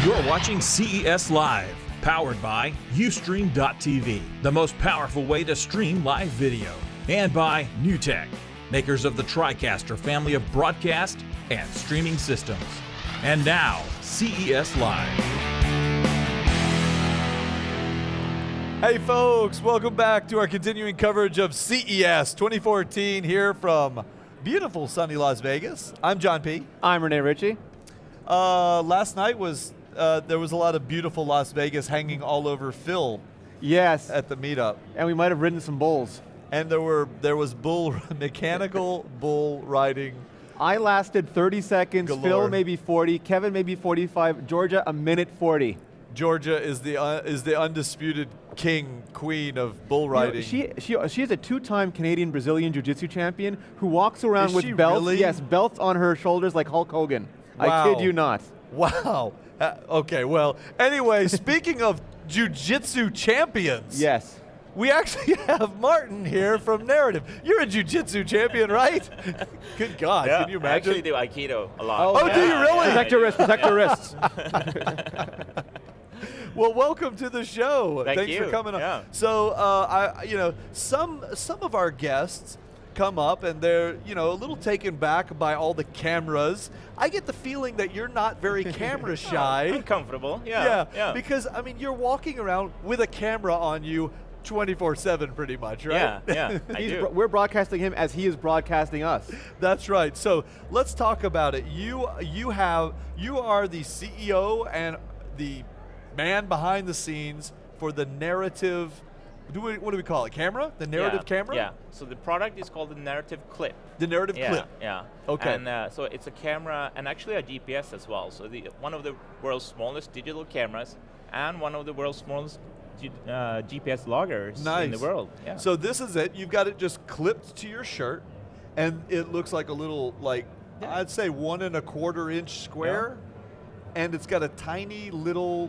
You're watching CES Live, powered by Ustream.tv, the most powerful way to stream live video, and by NewTek, makers of the TriCaster family of broadcast and streaming systems. And now, CES Live. Hey folks, welcome back to our continuing coverage of CES 2014 here from beautiful sunny Las Vegas. I'm John P. I'm Renee Ritchie. Last night was there was a lot of beautiful Las Vegas hanging all over Phil. Yes. At the meetup. And we might have ridden some bulls. And there was mechanical bull riding. I lasted 30 seconds, galore. Phil maybe 40, Kevin maybe 45, Georgia a minute 40. Georgia is the undisputed queen of bull riding. You know, she is a two-time Canadian Brazilian Jiu-Jitsu champion who walks around Is with she belts. really? Yes, belts on her shoulders like Hulk Hogan. Wow. I kid you not. Wow. Okay, well, anyway, speaking of Jiu-Jitsu champions. Yes. We actually have Martin here from Narrative. You're a Jiu-Jitsu champion, right? Good God, yeah, can you imagine? I actually do Aikido a lot. Oh, do you really? Protect your wrists, protect your wrists. Well, welcome to the show. Thanks for coming on. Yeah. So, some of our guests come up and they're, a little taken back by all the cameras. I get the feeling that you're not very camera shy. I'm comfortable. Yeah. Because you're walking around with a camera on you 24/7 pretty much, right? Yeah, I do. We're broadcasting him as he is broadcasting us. That's right. So let's talk about it. You are the CEO and the man behind the scenes for the Narrative. What do we call it? Camera? The Narrative camera? Yeah. So the product is called the Narrative Clip. The Narrative Clip. Yeah. Okay. And so it's a camera and actually a GPS as well. So one of the world's smallest digital cameras and one of the world's smallest GPS loggers in the world. Yeah. So this is it. You've got it just clipped to your shirt, and it looks like a little, I'd say 1 1/4 inch square, and it's got a tiny little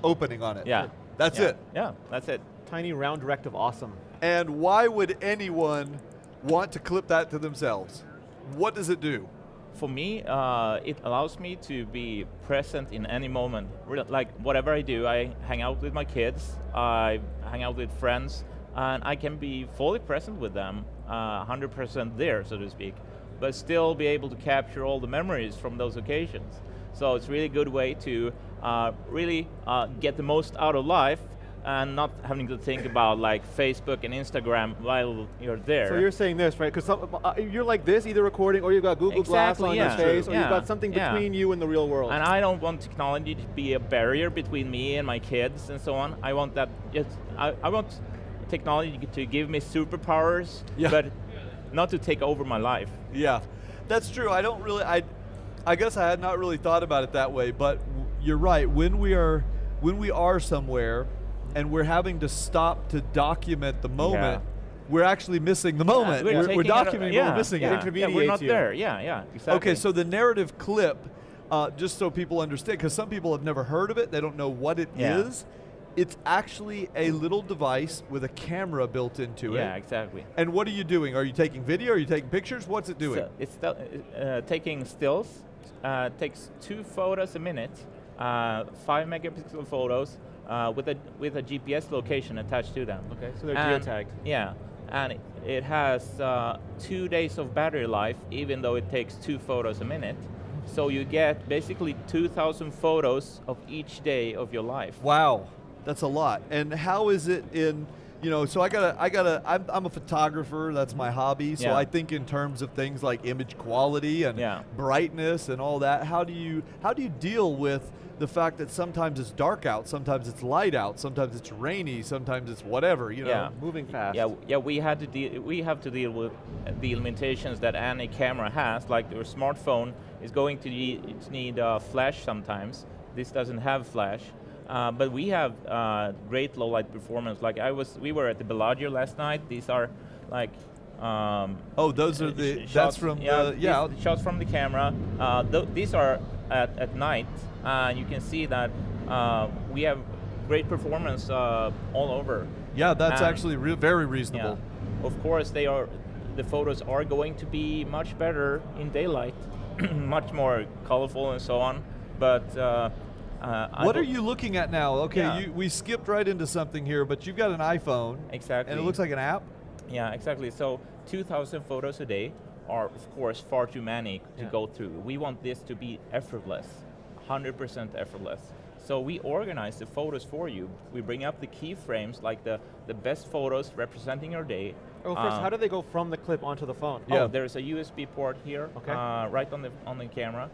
opening on it. Yeah. That's it. Yeah, that's it. Tiny round direct of awesome. And why would anyone want to clip that to themselves? What does it do? For me, it allows me to be present in any moment. Like whatever I do, I hang out with my kids, I hang out with friends, and I can be fully present with them, 100% there, so to speak, but still be able to capture all the memories from those occasions. So it's really a good way to really get the most out of life and not having to think about Facebook and Instagram while you're there. So you're saying this, right? Because you're like this, either recording or you've got Google Glass on your face, or you've got something between you and the real world. And I don't want technology to be a barrier between me and my kids and so on. I want that. I want technology to give me superpowers, but not to take over my life. Yeah, that's true. I guess I had not really thought about it that way, but you're right. When we are somewhere and we're having to stop to document the moment, we're actually missing the moment. We're documenting, but we're missing it. Yeah, we're not there. Yeah, exactly. Okay, so the Narrative Clip, just so people understand, because some people have never heard of it, they don't know what it is. It's actually a little device with a camera built into it. Yeah, exactly. And what are you doing? Are you taking video? Are you taking pictures? What's it doing? So it's taking stills. Takes 2 photos a minute, 5 megapixel photos with a GPS location attached to them. Okay, so they're geotagged. Yeah, and it has 2 days of battery life, even though it takes 2 photos a minute. So you get basically 2,000 photos of each day of your life. Wow, that's a lot. And how is it in? So I'm a photographer, that's my hobby, so I think in terms of things like image quality and brightness and all that. How do you deal with the fact that sometimes it's dark out, sometimes it's light out, sometimes it's rainy, sometimes it's whatever, moving fast. Yeah, we have to deal with the limitations that any camera has, like your smartphone is going to need flash sometimes. This doesn't have flash. But we have great low light performance. We were at the Bellagio last night. These are those are the shots, that's from these shots from the camera. These are at night. You can see that we have great performance all over. Yeah, that's actually very reasonable. Yeah. Of course, the photos are going to be much better in daylight, much more colorful and so on. But What are you looking at now? Okay, we skipped right into something here, but you've got an iPhone. Exactly. And it looks like an app? Yeah, exactly. So 2,000 photos a day are, of course, far too many to go through. We want this to be effortless, 100% effortless. So we organize the photos for you. We bring up the keyframes, like the best photos representing your day. Oh, first, how do they go from the clip onto the phone? Oh, there's a USB port here, right on the camera.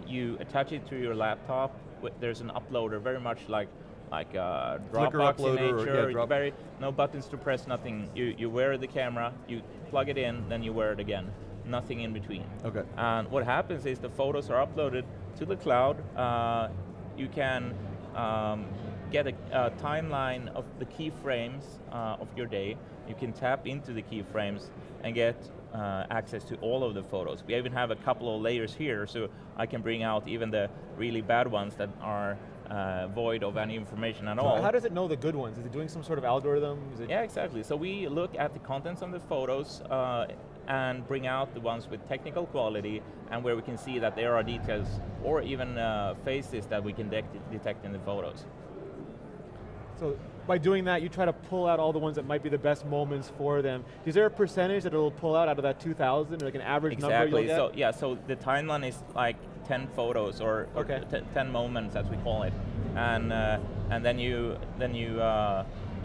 You attach it to your laptop. There's an uploader, very much like Dropbox in nature. No buttons to press, nothing. You wear the camera, you plug it in, then you wear it again. Nothing in between. Okay. And what happens is the photos are uploaded to the cloud. You can get a timeline of the keyframes of your day. You can tap into the keyframes and get access to all of the photos. We even have a couple of layers here, so I can bring out even the really bad ones that are void of any information at all. How does it know the good ones? Is it doing some sort of algorithm? Yeah, exactly. So we look at the contents of the photos and bring out the ones with technical quality and where we can see that there are details or even faces that we can detect in the photos. So by doing that, you try to pull out all the ones that might be the best moments for them. Is there a percentage that it'll pull out of that 2,000, like an average number you'll get? Exactly, so the timeline is like 10 photos or 10 moments, as we call it. And then you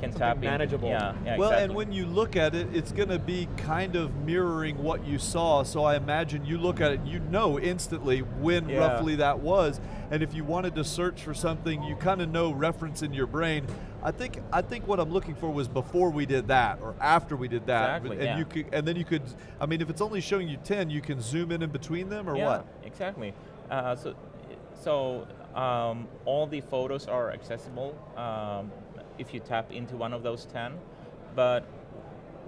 can tap in. Manageable. Yeah, well, exactly. and when you look at it, it's going to be kind of mirroring what you saw. So I imagine you look at it, you know instantly when roughly that was. And if you wanted to search for something, you kind of know reference in your brain. I think what I'm looking for was before we did that or after we did that. Exactly, and you could, and then you could. I mean, if it's only showing you 10, you can zoom in between them, or what? Exactly. So all the photos are accessible if you tap into one of those 10. But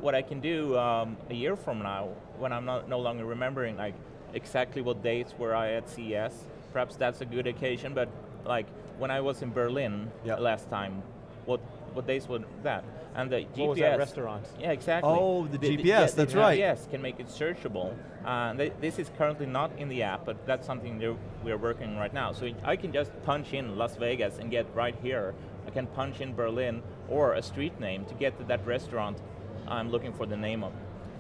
what I can do a year from now, when I'm no longer remembering like exactly what dates were I at CES, perhaps that's a good occasion. But like when I was in Berlin last time, what days was that? And the GPS. What was that restaurant? Yeah, exactly. Oh, the GPS, that's right. GPS can make it searchable. This is currently not in the app, but that's something that we're working on right now. So I can just punch in Las Vegas and get right here. I can punch in Berlin or a street name to get to that restaurant I'm looking for the name of.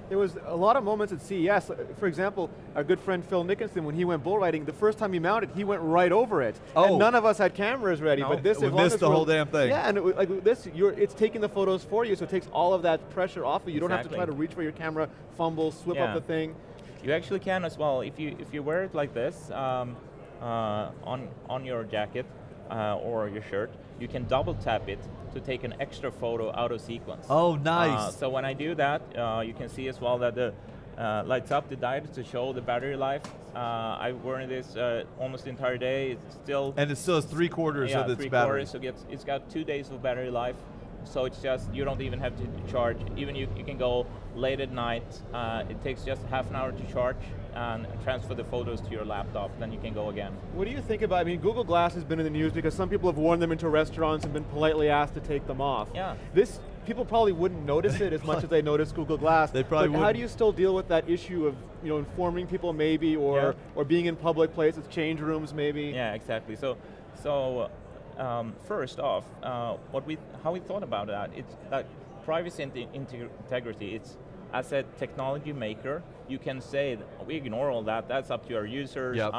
There was a lot of moments at CES. For example, our good friend Phil Nickinson, when he went bull riding, the first time he mounted, he went right over it. Oh. And none of us had cameras ready. No. But this, we missed the whole damn thing. Yeah, and it's taking the photos for you, so it takes all of that pressure off of you. You don't have to try to reach for your camera, fumble, swip up the thing. You actually can as well. If you wear it like this on your jacket or your shirt, you can double tap it to take an extra photo out of sequence. Oh, nice. So when I do that, you can see as well that the lights up the diode to show the battery life. I've worn this almost the entire day. It's still... And it still has 3/4 of its battery. So it's got 2 days of battery life. So it's just, you don't even have to charge. Even you can go late at night. It takes just half an hour to charge and transfer the photos to your laptop, then you can go again. What do you think about, I mean, Google Glass has been in the news because some people have worn them into restaurants and been politely asked to take them off. Yeah. People probably wouldn't notice it as much as they notice Google Glass. They probably wouldn't. How do you still deal with that issue of informing people maybe, or being in public places, change rooms maybe? Yeah, exactly. So first off, how we thought about that, it's like privacy and integrity. It's as a technology maker, you can say we ignore all that. That's up to our users. Yep.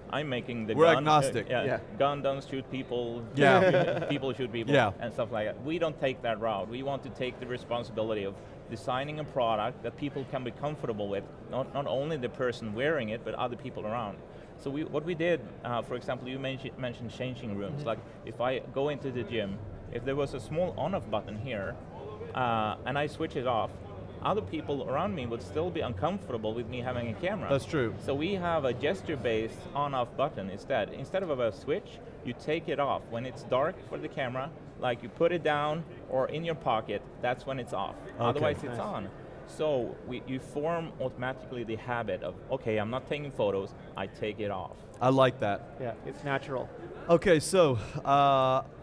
I'm making the We're gun. agnostic. Gun don't shoot people. Yeah. People shoot people. Yeah. And stuff like that. We don't take that route. We want to take the responsibility of designing a product that people can be comfortable with. Not only the person wearing it, but other people around. So what we did, for example, you mentioned changing rooms. Like if I go into the gym, if there was a small on-off button here, and I switch it off, other people around me would still be uncomfortable with me having a camera. That's true. So we have a gesture-based on-off button instead. Instead of a switch, you take it off. When it's dark for the camera, like you put it down or in your pocket, that's when it's off. Okay. Otherwise it's on. So you form automatically the habit of, okay, I'm not taking photos, I take it off. I like that. Yeah, it's natural. Okay, so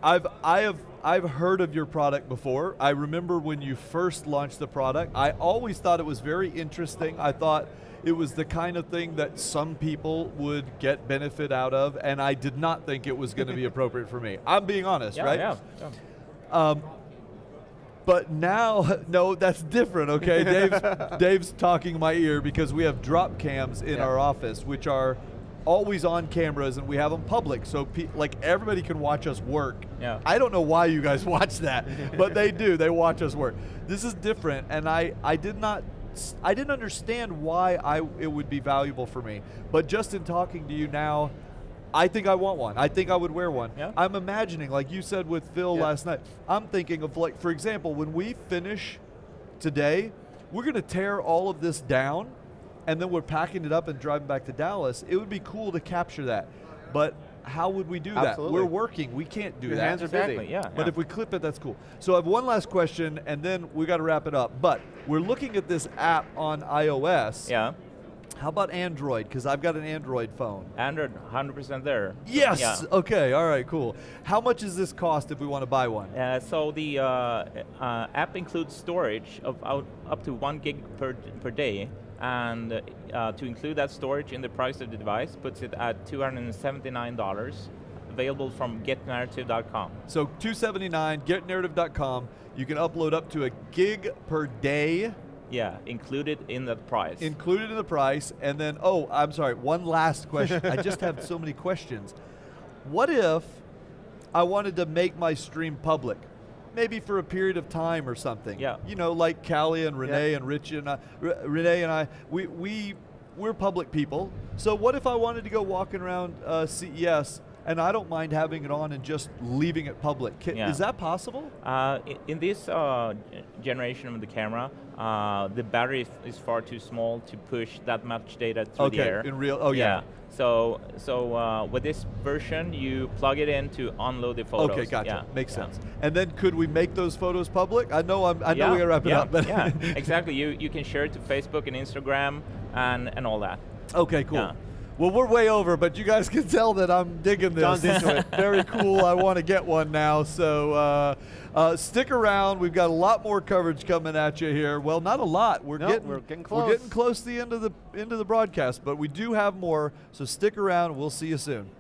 I've heard of your product before. I remember when you first launched the product. I always thought it was very interesting. I thought it was the kind of thing that some people would get benefit out of, and I did not think it was going to be appropriate for me. I'm being honest, right? Yeah. But now, no, that's different, okay? Dave's talking in my ear because we have drop cams in our office, which are always on cameras, and we have them public, so like everybody can watch us work. Yeah. I don't know why you guys watch that, but they do. They watch us work. This is different, and I didn't understand why it would be valuable for me. But just in talking to you now, I think I want one. I think I would wear one. Yeah. I'm imagining, like you said with Phil last night, I'm thinking of, like, for example, when we finish today, we're going to tear all of this down, and then we're packing it up and driving back to Dallas. It would be cool to capture that. But how would we do that? We're working. We can't do that. Your hands are busy. Yeah. But if we clip it, that's cool. So I have one last question, and then we got to wrap it up. But we're looking at this app on iOS. Yeah. How about Android? Because I've got an Android phone. Android, 100% there. Yes. Yeah. Okay. All right. Cool. How much does this cost if we want to buy one? So the app includes storage of up to 1 gig per day, and to include that storage in the price of the device puts it at $279, available from getnarrative.com. So $279, getnarrative.com. You can upload up to a gig per day. Yeah, included in the price. Included in the price, and then, oh, I'm sorry, one last question. I just have so many questions. What if I wanted to make my stream public? Maybe for a period of time or something. Yeah. You know, like Callie and Renee and Rich and Renee and I, we're public people. So what if I wanted to go walking around CES and I don't mind having it on and just leaving it public? Is that possible? In this generation of the camera, the battery is far too small to push that much data through the air. In real, yeah. So with this version, you plug it in to unload the photos. Okay, gotcha. Yeah. Makes sense. And then could we make those photos public? I know we gotta wrap it up. But yeah, exactly. You can share it to Facebook and Instagram and all that. Okay, cool. Yeah. Well, we're way over, but you guys can tell that I'm digging this. John's into it. Very cool. I want to get one now. So stick around. We've got a lot more coverage coming at you here. Well, not a lot. We're getting close. We're getting close to the end of the broadcast, but we do have more. So stick around. We'll see you soon.